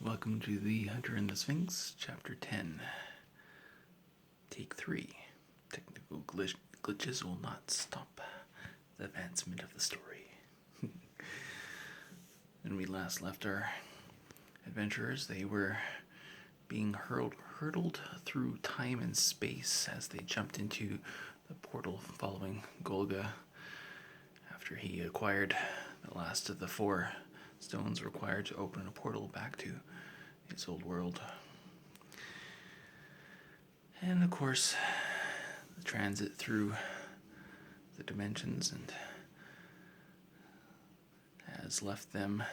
welcome to The Hunter and the Sphinx, Chapter 10. Take 3. Technical glitches will not stop the advancement of the story. When we last left our adventurers, they were being hurtled through time and space as they jumped into the portal following Golga after he acquired the last of the 4 stones required to open a portal back to his old world. And of course, the transit through the dimensions and has left them,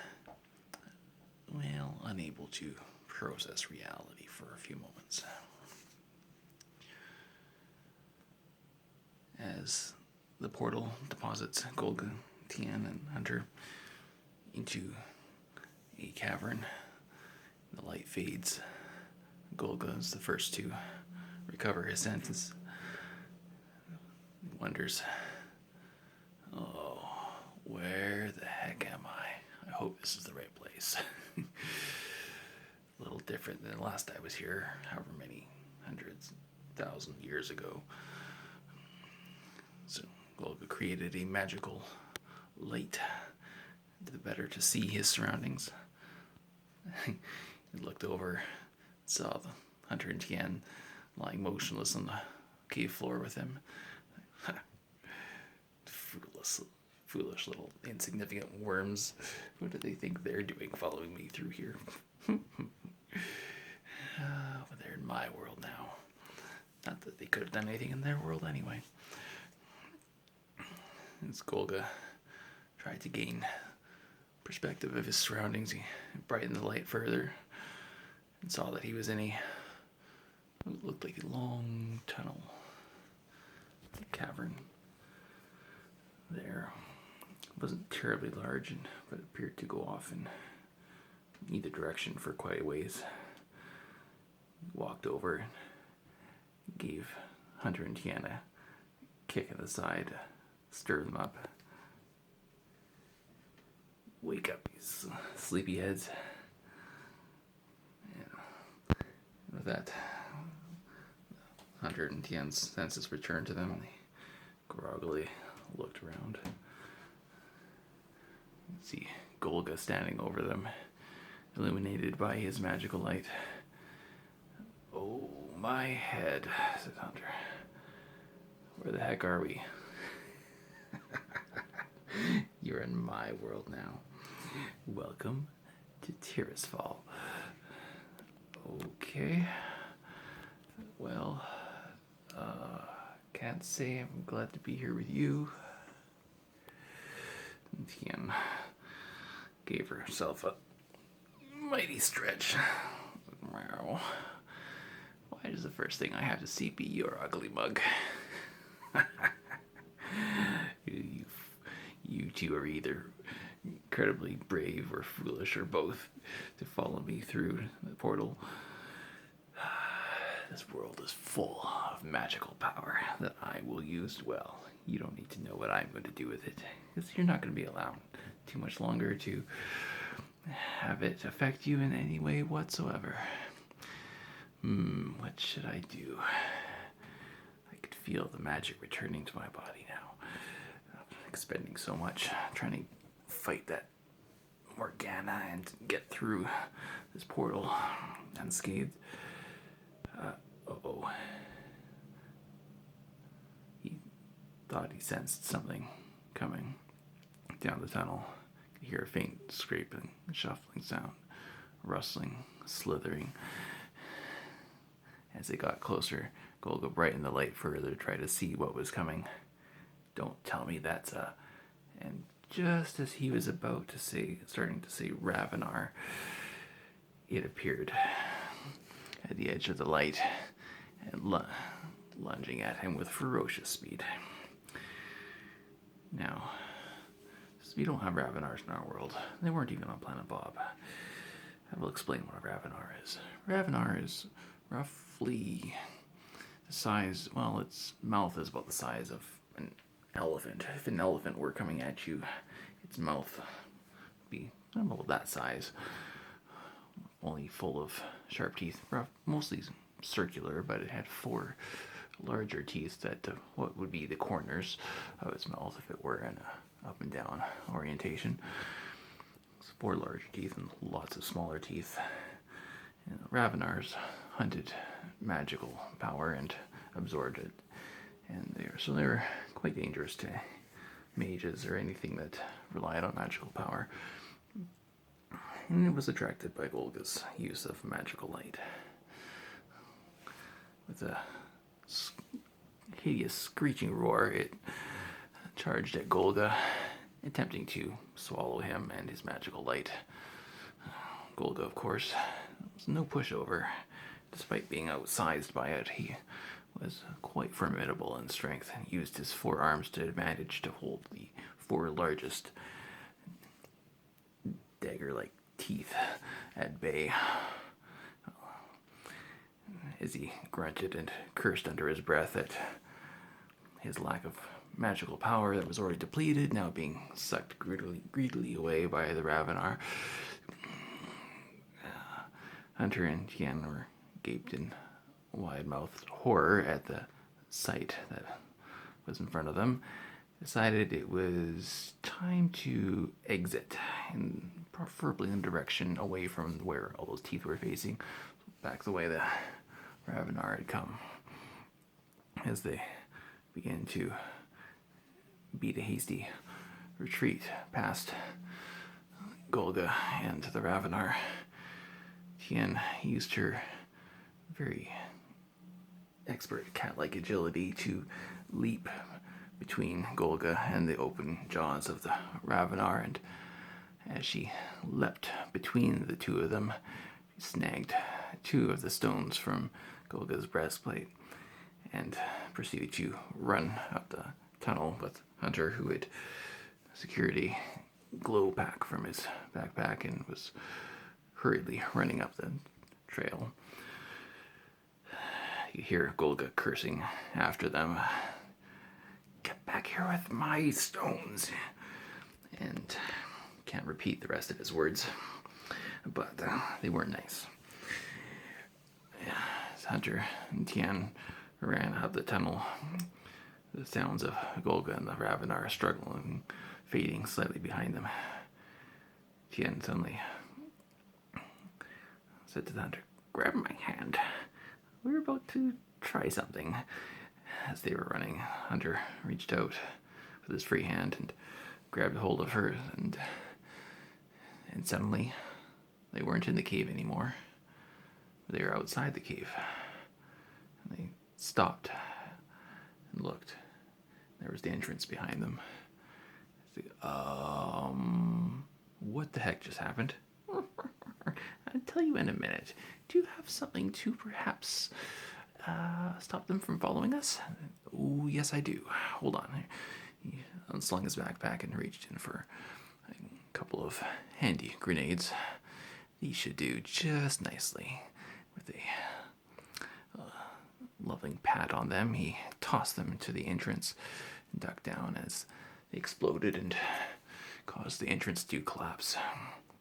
well, unable to process reality for a few moments. As the portal deposits Golga, Tian, and Hunter into a cavern, the light fades. Golga is the first to recover his senses. He wonders, oh, where the heck am I? I hope this is the right place. A little different than the last I was here, however many hundreds, thousand years ago. So Golga created a magical light, the better to see his surroundings. He looked over, saw the Hunter and Tian lying motionless on the cave floor with him. Foolish little insignificant worms. What do they think they're doing following me through here? But they're in my world now. Not that they could have done anything in their world anyway. As Golga tried to gain perspective of his surroundings, he brightened the light further and saw that he was in what looked like a long tunnel, a cavern. There wasn't terribly large, but appeared to go off in either direction for quite a ways. He walked over and gave Hunter and Tian a kick in the side, stir them up. Wake up, these sleepyheads. And with that, Hunter and Tian's senses returned to them. They groggily looked around. You see Golga standing over them, illuminated by his magical light. Oh, my head, said Hunter. Where the heck are we? You're in my world now. Welcome to Tirisfal. Okay. Well, can't say I'm glad to be here with you. Tian gave herself a mighty stretch. Wow. Why does the first thing I have to see be your ugly mug? You two are either incredibly brave or foolish or both to follow me through the portal. This world is full of magical power that I will use well. You don't need to know what I'm going to do with it, because you're not going to be allowed too much longer to have it affect you in any way whatsoever. What should I do? I could feel the magic returning to my body now. Expending so much, trying to fight that Morgana and get through this portal unscathed. He thought he sensed something coming down the tunnel. He could hear a faint scraping, shuffling sound, rustling, slithering. As they got closer, Golga brightened the light further to try to see what was coming. Don't tell me that's a... And just as he was starting to say Ravenar, it appeared at the edge of the light and lunging at him with ferocious speed. Now, we don't have Ravenars in our world. They weren't even on Planet Bob. I will explain what a Ravenar is. Ravenar is roughly the size, well, its mouth is about the size of an elephant. If an elephant were coming at you, its mouth would be about that size. only full of sharp teeth, mostly circular, but it had 4 larger teeth at what would be the corners of its mouth if it were in a up and down orientation. It's 4 large teeth and lots of smaller teeth. And Ravenars hunted magical power and absorbed it, and they were quite dangerous to mages or anything that relied on magical power. And it was attracted by Golga's use of magical light. With a hideous screeching roar, it charged at Golga, attempting to swallow him and his magical light. Golga, of course, was no pushover. Despite being outsized by it, he was quite formidable in strength and used his 4 arms to advantage to hold the 4 largest dagger-like teeth at bay. As he grunted and cursed under his breath at his lack of magical power that was already depleted, now being sucked greedily away by the Ravenar. Hunter and Tien were gaped in wide-mouthed horror at the sight that was in front of them, decided it was time to exit, and preferably in the direction away from where all those teeth were facing, back the way the Ravenar had come. As they began to beat a hasty retreat past Golga and the Ravenar, Tien used her very expert cat-like agility to leap between Golga and the open jaws of the Ravenar, and as she leapt between the 2 of them, she snagged 2 of the stones from Golga's breastplate and proceeded to run up the tunnel with Hunter, who had secured a glow pack from his backpack and was hurriedly running up the trail. You hear Golga cursing after them. "Get back here with my stones." And can't repeat the rest of his words, but they weren't nice. As Hunter and Tien ran up the tunnel, the sounds of Golga and the Ravenar struggling, fading slightly behind them. Tien suddenly said to the Hunter, "Grab my hand. We're about to try something." As they were running, Hunter reached out with his free hand and grabbed hold of hers, and suddenly they weren't in the cave anymore. They were outside the cave. And they stopped and looked. There was the entrance behind them. What the heck just happened? I'll tell you in a minute. Do you have something to perhaps stop them from following us? Oh, yes, I do. Hold on. He unslung his backpack and reached in for a couple of handy grenades. These should do just nicely. With a loving pat on them, he tossed them into the entrance and ducked down as they exploded and caused the entrance to collapse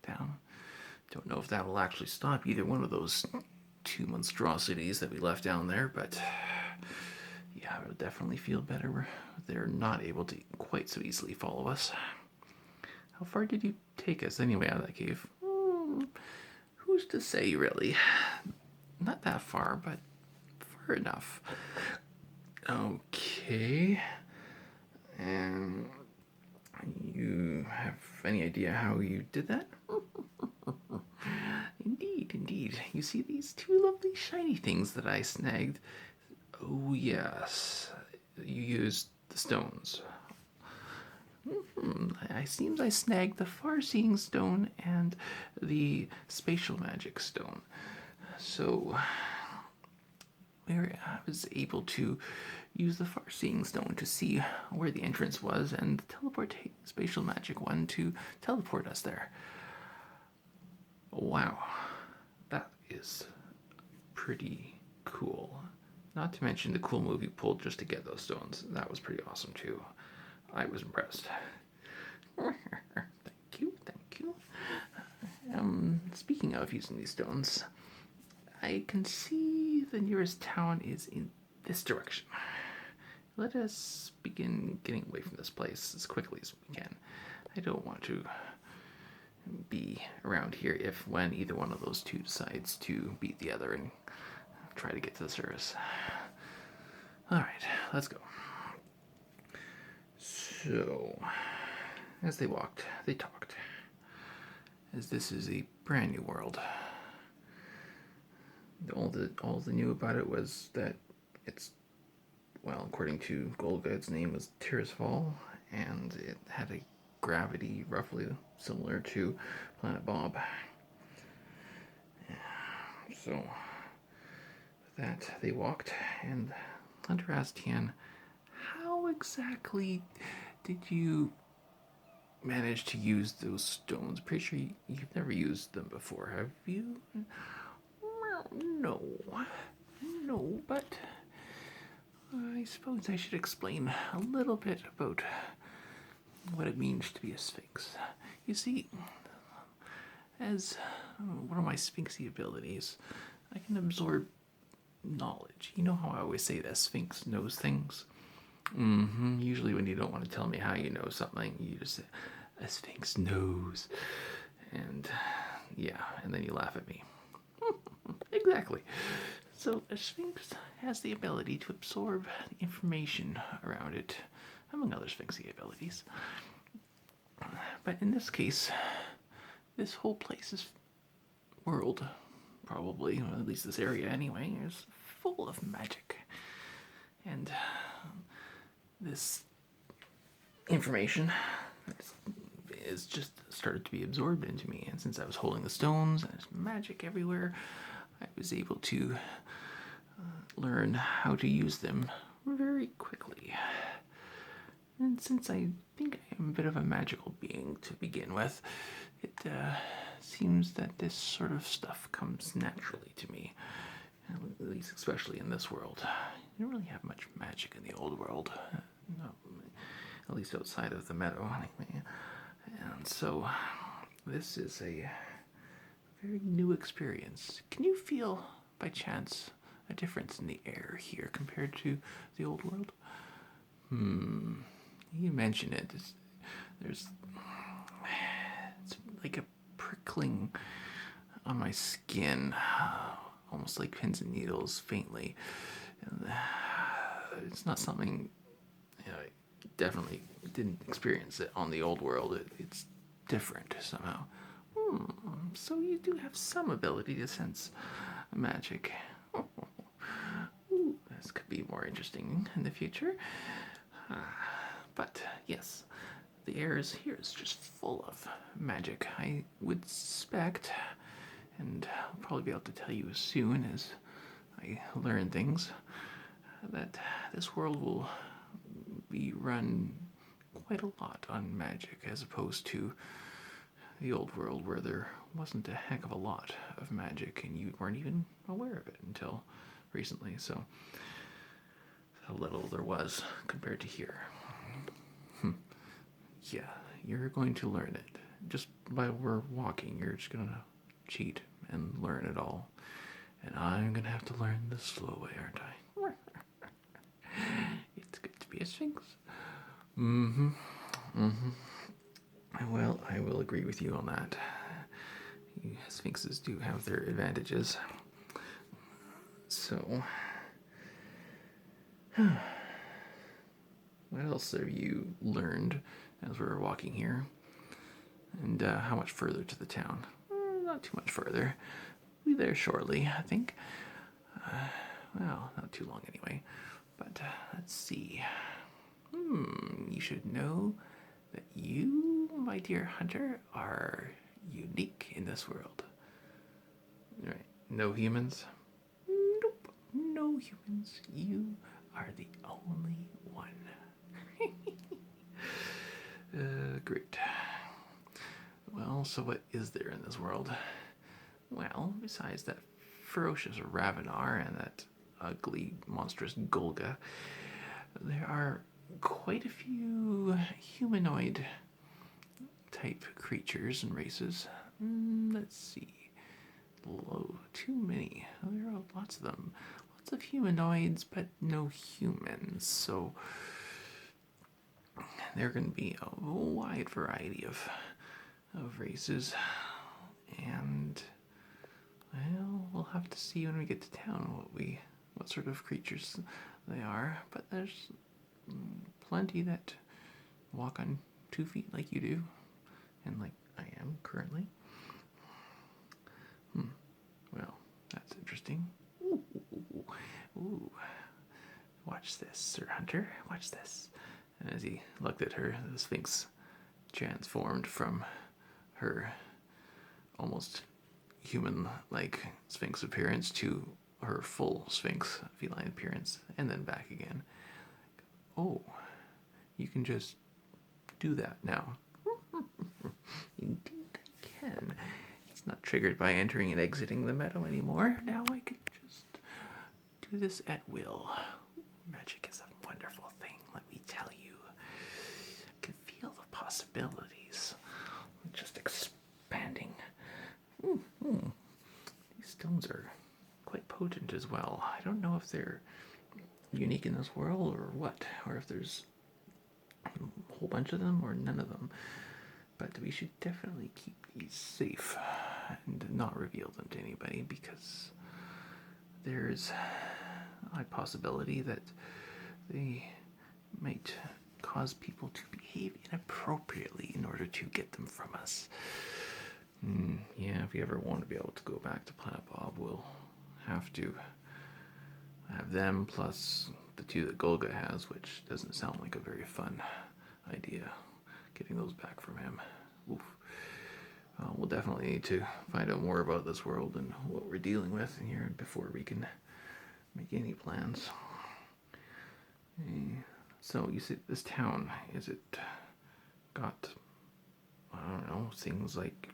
down. Don't know if that will actually stop either one of those 2 monstrosities that we left down there, but yeah, it'll definitely feel better. They're not able to quite so easily follow us. How far did you take us anyway out of that cave? Who's to say, really? Not that far, but far enough. Okay. And you have any idea how you did that? Indeed. You see these 2 lovely shiny things that I snagged? Oh, yes. You used the stones. It seems I snagged the far-seeing stone and the spatial magic stone. So I was able to use the far-seeing stone to see where the entrance was, and the spatial magic one to teleport us there. Wow, that is pretty cool. Not to mention the cool move you pulled just to get those stones. That was pretty awesome too. I was impressed. Thank you. speaking of using these stones, I can see the nearest town is in this direction. Let us begin getting away from this place as quickly as we can. I don't want to be around here if when either one of those two decides to beat the other and try to get to the surface. Alright, let's go. So, as they walked, they talked. As this is a brand new world. All they knew about it was that it's, well, according to Golga, its name was Tirisfal, and it had a gravity roughly similar to Planet Bob. So, with that, they walked, and Hunter asked Tian, how exactly did you manage to use those stones? Pretty sure you've never used them before, have you? No, but I suppose I should explain a little bit about what it means to be a Sphinx. You see, as one of my Sphinxy abilities, I can absorb knowledge. You know how I always say that Sphinx knows things? Usually when you don't want to tell me how you know something, you just say, a Sphinx knows. And yeah, and then you laugh at me. Exactly. So a Sphinx has the ability to absorb information around it, among other Sphinxy abilities. But in this case, this whole place's world, probably, or at least this area anyway, is full of magic. And this information is just started to be absorbed into me. And since I was holding the stones and there's magic everywhere, I was able to learn how to use them very quickly. And since I think I am a bit of a magical being to begin with, it seems that this sort of stuff comes naturally to me. At least especially in this world. You don't really have much magic in the old world. No, at least outside of the meadow, anyway. And so, this is a very new experience. Can you feel, by chance, a difference in the air here compared to the old world? You mentioned it. It's like a prickling on my skin, almost like pins and needles, faintly. It's not something, I definitely didn't experience it on the old world. It's different somehow. So you do have some ability to sense magic. Ooh, this could be more interesting in the future. But yes, the air here is just full of magic. I would suspect, and I'll probably be able to tell you as soon as I learn things, that this world will be run quite a lot on magic as opposed to the old world where there wasn't a heck of a lot of magic and you weren't even aware of it until recently. So how little there was compared to here. Yeah, you're going to learn it. Just while we're walking, you're just going to cheat and learn it all. And I'm going to have to learn the slow way, aren't I? It's good to be a Sphinx. Well, I will agree with you on that. Sphinxes do have their advantages. So, what else have you learned as we were walking here? And how much further to the town? Not too much further. We'll be there shortly, I think. Well, not too long anyway. But let's see. You should know that you, my dear hunter, are unique in this world. Right? No humans? Nope. No humans. You are the only one. Great. Well, so what is there in this world? Well, besides that ferocious Ravenar and that ugly, monstrous Golga, there are quite a few humanoid type creatures and races. Let's see. too many. There are lots of them. Lots of humanoids, but no humans. So there are going to be a wide variety of races. And, well, we'll have to see when we get to town what sort of creatures they are. But there's plenty that walk on 2 feet like you do, and like I am currently. Well, that's interesting. Ooh. Watch this, Sir Hunter. Watch this. And as he looked at her, the Sphinx transformed from her almost human-like Sphinx appearance to her full Sphinx feline appearance, and then back again. Oh, you can just do that now. Indeed, I can. It's not triggered by entering and exiting the meadow anymore. Now I can just do this at will. Magic is a wonderful thing, let me tell you. I can feel the possibilities. Just expanding. These stones are quite potent as well. I don't know if they're unique in this world or what, or if there's a whole bunch of them or none of them. But we should definitely keep these safe and not reveal them to anybody, because there's a high possibility that they might cause people to behave inappropriately in order to get them from us. Yeah, if we ever want to be able to go back to Planet Bob, we'll have to have them plus the 2 that Golga has, which doesn't sound like a very fun idea, getting those back from him. Oof. We'll definitely need to find out more about this world and what we're dealing with here before we can make any plans. So you said this town, is it got, I don't know, things like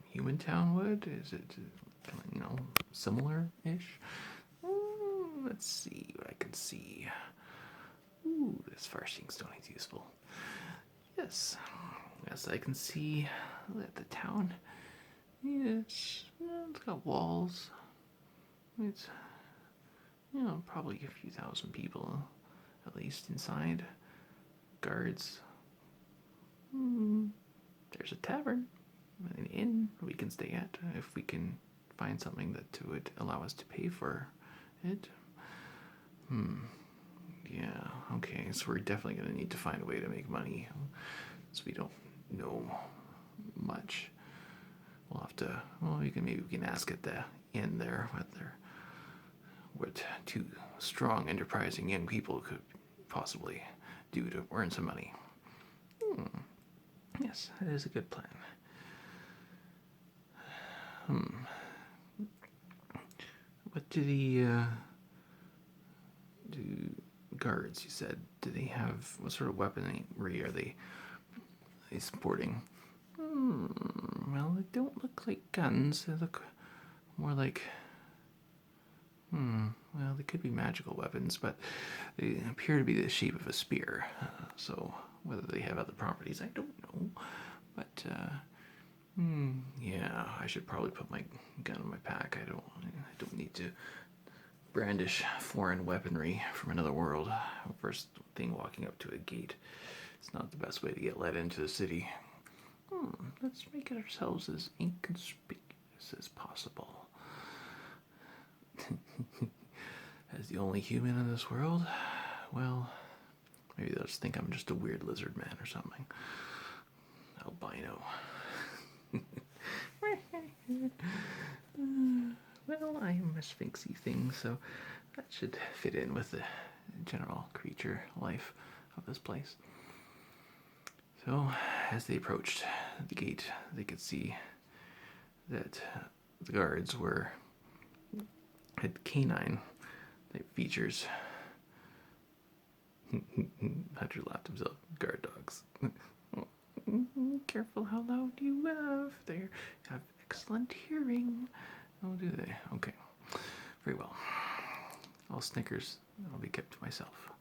Human Town would? Is it, similar-ish? Let's see what I can see. Ooh, this farshing stone is useful. Yes, I can see that the town, yes, it's got walls. It's, probably a few thousand people, at least, inside. Guards. There's a tavern, an inn we can stay at if we can find something that would allow us to pay for it. Yeah, okay, so we're definitely going to need to find a way to make money, so we don't know much. We'll have to, we can ask at the inn there what 2 strong, enterprising young people could possibly do to earn some money. Yes, that is a good plan. What do the guards, you said, do they have, what sort of weaponry are they sporting? Well, they don't look like guns. They look more like, well, they could be magical weapons, but they appear to be the shape of a spear. So whether they have other properties, I don't know. But, yeah, I should probably put my gun in my pack. I don't need to brandish foreign weaponry from another world. First thing walking up to a gate. It's not the best way to get let into the city. Let's make ourselves as inconspicuous as possible. As the only human in this world, well, maybe they'll just think I'm just a weird lizard man or something. Albino. Well, I'm a sphinxy thing, so that should fit in with the general creature life of this place. So, as they approached the gate, they could see that the guards had canine features. Hunter laughed himself. Guard dogs. Careful how loud you laugh. They have excellent hearing. Oh, do they? Okay. Very well. All Snickers I'll be kept to myself.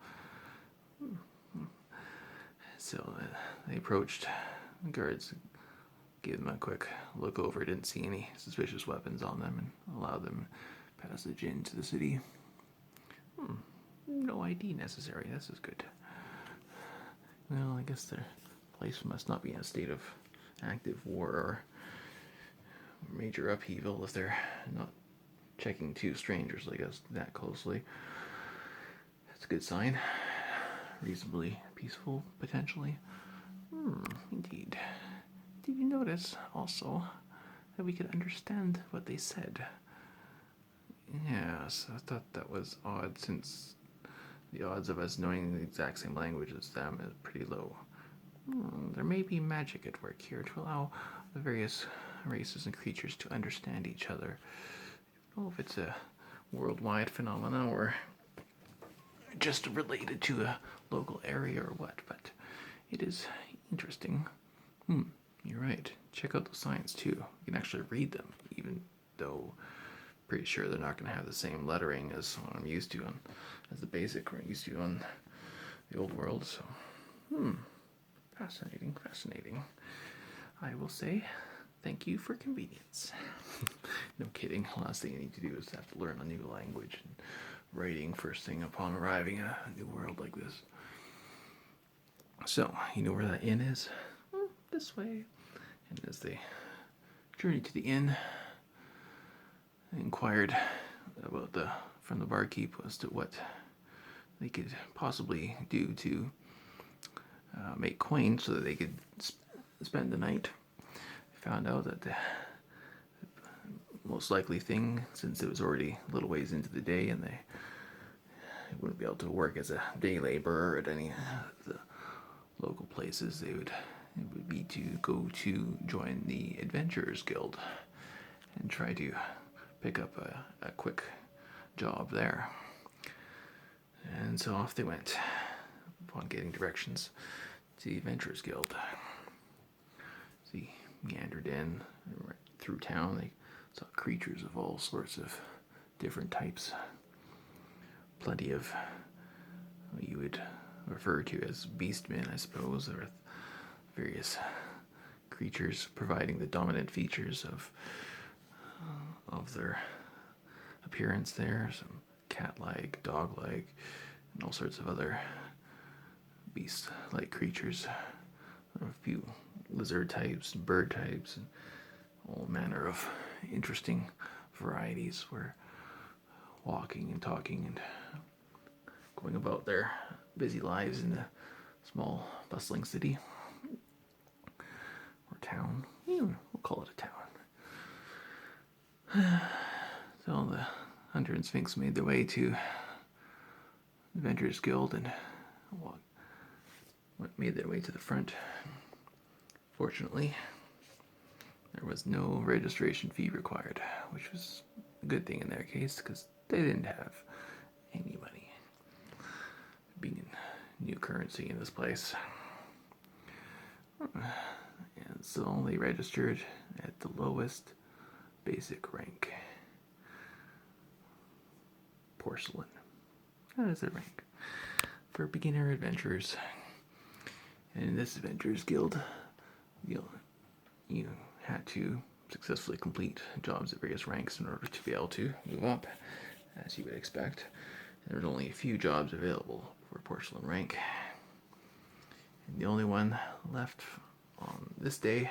So they approached. The guards gave them a quick look over, didn't see any suspicious weapons on them, and allowed them passage into the city. No ID necessary, this is good. Well, I guess their place must not be in a state of active war or major upheaval if they're not checking two strangers, I guess, that closely. That's a good sign. Reasonably peaceful, potentially. Indeed. Did you notice, also, that we could understand what they said? Yes, I thought that was odd, since the odds of us knowing the exact same language as them is pretty low. There may be magic at work here to allow the various races and creatures to understand each other. I don't know if it's a worldwide phenomenon or just related to a local area or what, but it is interesting. You're right. Check out the signs too. You can actually read them, even though pretty sure they're not going to have the same lettering as what I'm used to as the basic we're used to on the old world. So, fascinating. I will say thank you for convenience. No kidding. Last thing you need to do is have to learn a new language and writing first thing upon arriving in a new world like this. So, you know where that inn is? This way. And as they journeyed to the inn, they inquired from the barkeep as to what they could possibly do to make coin so that they could spend the night. They found out that the most likely thing, since it was already a little ways into the day and they wouldn't be able to work as a day laborer at any of the local places, it would be to go to join the Adventurers Guild and try to pick up a quick job there. And so off they went upon getting directions to the Adventurers Guild. So they meandered in through town. They saw creatures of all sorts of different types. Plenty of what you would refer to as beastmen, I suppose, or various creatures providing the dominant features of their appearance there. Some cat-like, dog-like, and all sorts of other beast-like creatures. A few lizard types, bird types, and all manner of interesting varieties were walking and talking and going about their busy lives in the small, bustling city. Or town. We'll call it a town. So the Hunter and Sphinx made their way to the Adventurers Guild and made their way to the front. Fortunately, there was no registration fee required, which was a good thing in their case because they didn't have any money. Being in new currency in this place. And so they registered at the lowest basic rank. Porcelain. That is their rank. For beginner adventurers. And in this Adventurers Guild, you had to successfully complete jobs at various ranks in order to be able to move up, as you would expect. There was only a few jobs available for porcelain rank. And the only one left on this day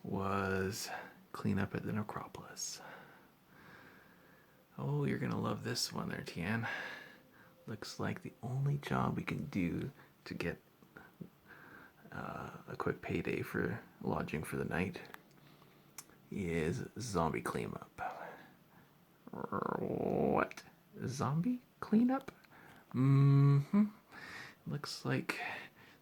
was clean up at the necropolis. Oh, you're gonna love this one there, Tian. Looks like the only job we can do to get a quick payday for lodging for the night is zombie cleanup. What? Zombie cleanup? Looks like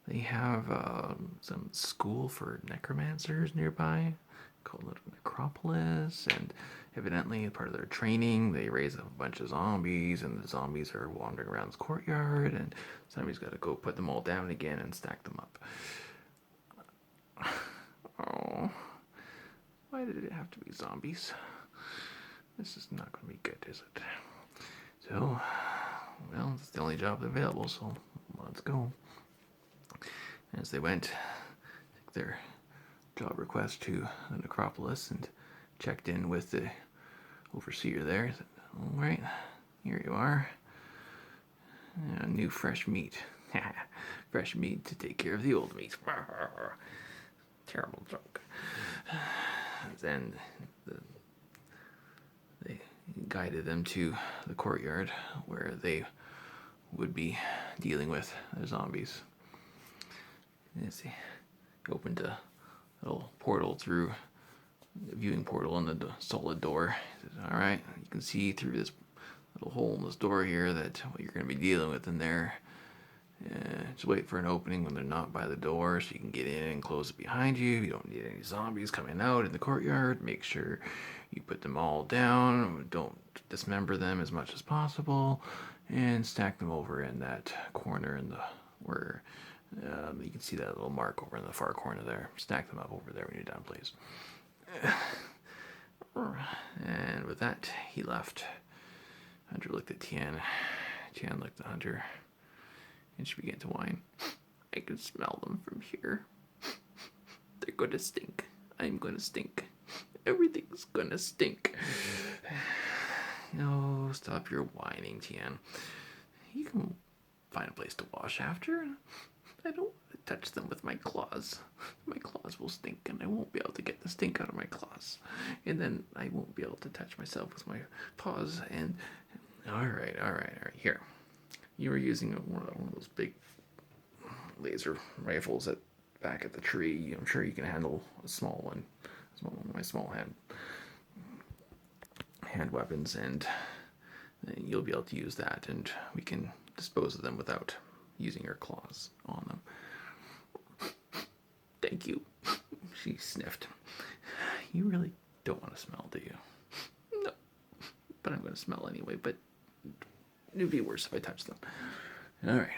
they have some school for necromancers nearby, called it Necropolis, and evidently part of their training, they raise up a bunch of zombies, and the zombies are wandering around this courtyard, and somebody's got to go put them all down again and stack them up. Oh, why did it have to be zombies? This is not going to be good, is it? So, well, it's the only job available, so let's go. As they went, their job request to the necropolis and checked in with the overseer there. Said, all right, here you are. New fresh meat. Fresh meat to take care of the old meat. Terrible joke. Then they guided them to the courtyard where they would be dealing with the zombies. Let's see. Opened a little portal through the viewing portal in the solid door. He says, all right, you can see through this little hole in this door here that what you're going to be dealing with in there. Just wait for an opening when they're not by the door so you can get in and close it behind you. You don't need any zombies coming out in the courtyard. Make sure you put them all down. Don't dismember them as much as possible. And stack them over in that corner in the where you can see that little mark over in the far corner there. Stack them up over there when you're done, please. And with that, he left. Hunter looked at Tian. Tian looked at Hunter. And she began to whine. I can smell them from here. They're gonna stink. I'm gonna stink. Everything's gonna stink. No, stop your whining, Tian. You can find a place to wash after. I don't want to touch them with my claws. My claws will stink, and I won't be able to get the stink out of my claws. And then I won't be able to touch myself with my paws. And all right. Here, you were using one of those big laser rifles back at the tree. I'm sure you can handle a small one. My small hand weapons, and you'll be able to use that, and we can dispose of them without using your claws on them. Thank you. She sniffed. You really don't want to smell, do you? No. But I'm going to smell anyway, but it'd be worse if I touched them. Alright.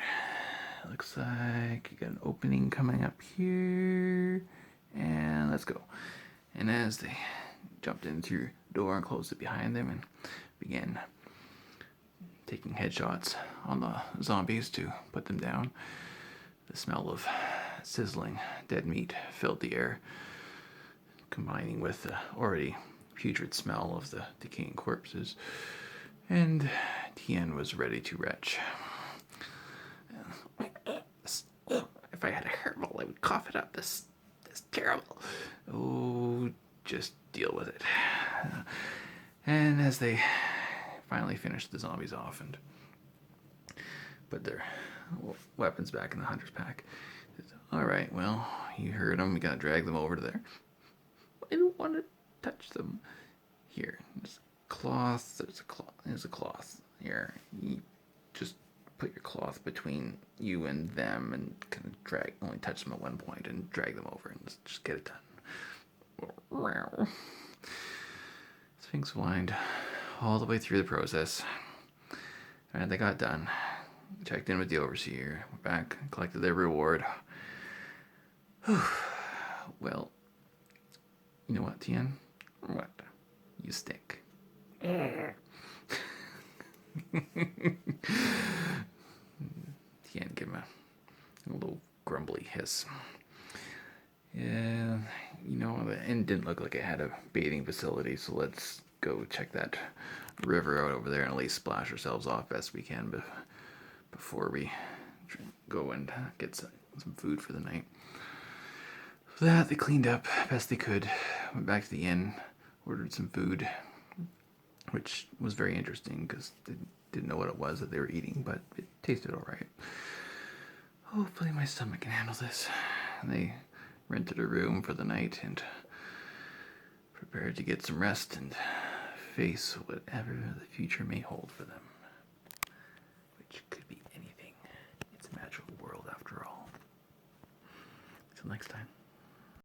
Looks like you got an opening coming up here. And let's go. And as they jumped in through the door and closed it behind them and began taking headshots on the zombies to put them down, the smell of sizzling dead meat filled the air, combining with the already putrid smell of the decaying corpses, and Tien was ready to retch. If I had a hairball, I would cough it up. This is terrible. Oh, just deal with it. And as they finally finished the zombies off and put their weapons back in the hunter's pack, all right, well, you heard them. We gotta drag them over to there. I don't want to touch them. Here, there's a cloth. There's a cloth. Here, you just put your cloth between you and them and kind of only touch them at one point and drag them over and just get it done. Sphinx whined all the way through the process. And they got done. Checked in with the overseer. Went back, collected their reward. Well, you know what, Tien? What? You stink. Tien gave him a little grumbly hiss. Yeah, the inn didn't look like it had a bathing facility, so let's go check that river out over there and at least splash ourselves off best we can before we go and get some food for the night. For that, they cleaned up best they could, went back to the inn, ordered some food, which was very interesting because they didn't know what it was that they were eating, but it tasted all right. Hopefully my stomach can handle this. And they rented a room for the night and prepared to get some rest and face whatever the future may hold for them, which could be anything. It's a magical world after all. Until next time.